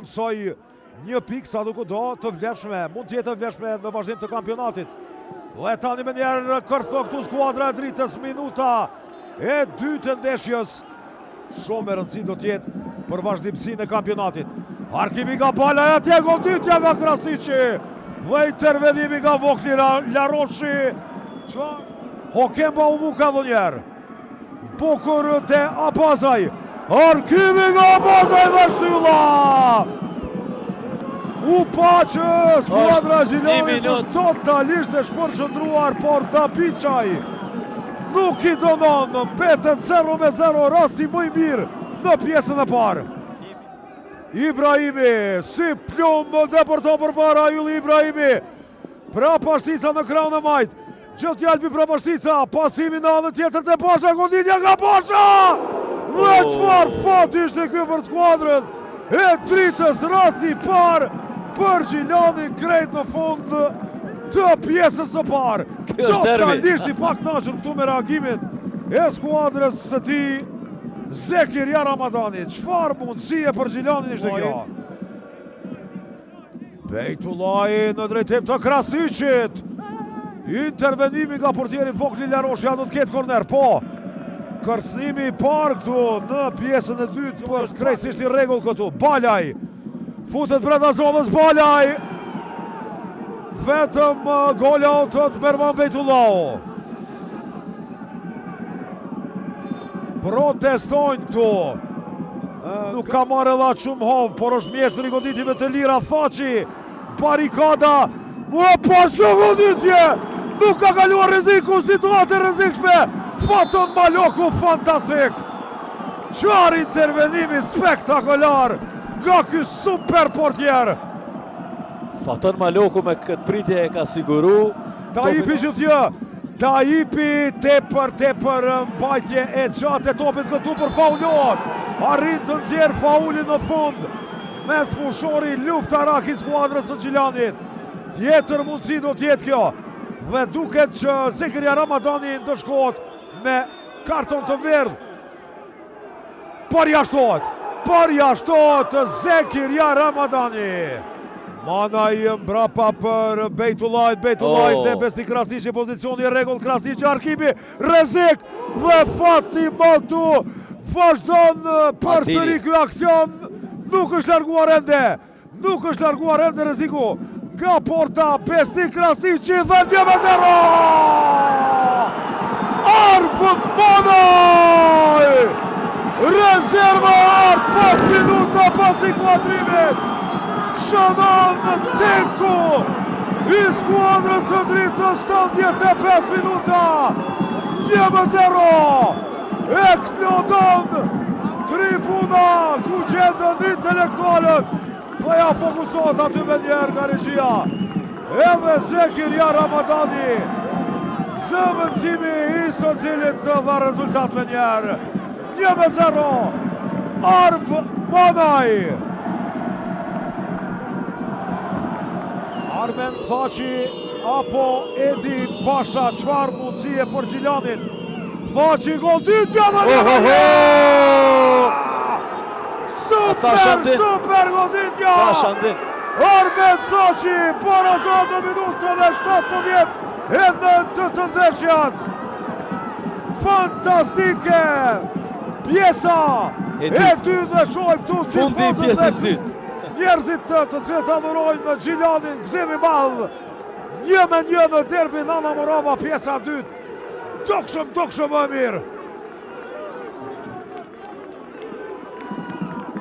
mundsoj një pikë sa duke do të vlefshme, mund tjetë të vlefshme në vazhdim të kampionatit. Dhe tani me njerë kërsto këtu skuadra e dritës, minuta e 2 të ndeshjes. Shumë e rëndësi do tjetë për vazhdimësi në kampionatit. Arkimi nga bala e atje, goditja nga Krasniqi. Dhe intervenimi nga Vokli Laroshi. Hokemba u vuka dhe njerë. Bukur të Abazaj. Arkimi nga Abazaj dhe shtylla. U pa që skuadra Gjilonit është totalisht e shpërshëndruar, por Dabiqaj nuk i donon, mbeten 0-0, rasti më i mirë në pjesën e parë. Ibrahimi, si plumë depërton përpara Ylli Ibrahimi. Pra Pashtica në krahun e majt. Gjot Jalbi pra Pashtica, pasimi në anën tjetër të Basha, goditja nga Basha! Dhe çfarë fat ishte ky për skuadrën e dritës, rasti i parë për Gjilonin krejt në fund të pjesës së parë. Totalisht i pakënaqur këtu me reagimin e skuadrës së tij Zekiria Ramadani. Çfarë mundësie për Gjilonin ishte kjo? Bejtullahi në drejtim të Krasniqit. Intervenimi nga portieri Vokli Laroshi, do të ketë korner, po. Kërcënimi i parë këtu në pjesën e dytë, është krejtësisht i rregull këtu. Balaj futet brenda zonës, Balaj. Vetëm gol autot Mervan Bejtullahu. Protestojnë këtu. Nuk ka marrë edhe shumë hovë, por është mjeshtër i goditjeve të lira. Thaçi, barikada. Pas kjo goditje! Nuk ka kaluar rreziku, situatë rrezikshme. Faton Maloku, fantastik. Çfarë intervenimi spektakolar nga ky super portier. Faton Maloku me këtë pritje e ka siguru. Tajipi gjithjë. Tajipi tepër mbajtje e gjatë e topit këtu për faulohet. Arrin të nxjerr faulin në fund. Mes fushori luftarak i skuadrës së Gjilanit. Tjetër mundësi do tjetë kjo. Dhe duket që Zekiria Ramadani ndëshkohet me karton të verdh. Përjashtohet Zekiria Ramadani. Manaj mbrapa për Bejtullajt. Bejtullajt e besi Krasniqi, pozicioni e rregull. Krasniqi, Arkimi, rrezik dhe fati Maltu vazhdon përsëri ky aksion. Nuk është larguar ende rreziku. Nga porta, Besti Krasniqi dhe 2-0! Arp Manaj! Rezerva Arp 5 minuta pas inkuadrimit! Shënon Tenku i skuadrës së dritës 75 minuta! 1-0! Eksplodon tribuna ku gjendën intelektualët! Dhe ja fokusohet aty me njerë nga regjia. Edhe Zekiria Ramadani. Zëvendësimi i Socilit dha rezultat me njerë. 1-0. Arp Manaj. Armen Thaçi apo Edi Basha, çfarë mundësie për Gjilanin. Thaçi goditja dhe Super goditja! Armen Thaçi, parazon në minutën e 70 edhe të ndeshjes. Fantastike! Pjesa e dy dhe shojmë këtu fundi i pjesës dytë. Njerëzit të cilët adhurojnë në Gjilanin, gëzim i madh. 1-1 në derbin Ana Morava, pjesa dytë. Dukshëm më mirë.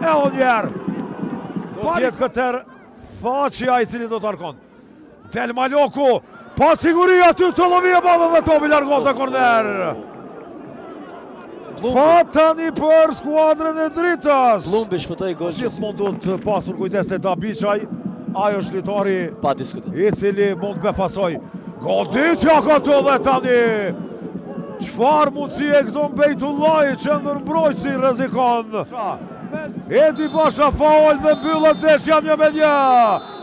E o njerë. Do tjetë këtër Thaçia i cili do të arkon. Del Maloku, pa siguri aty të lovije madhe dhe topi largot në korner. Fatani për skuadrën e dritës. Blumbi shpëtoi gol. Gjithmonë do të pasur kujdes te Dabiqaj. Ajo është lojtari pa diskutim i cili mund të befasoj. Goditja këtu dhe tani. Çfarë mundësi e gëzon Bejtullahi që ndërmbrojtësi rrezikon. Edi Basha faul dhe mbyllet ndeshja 1-1.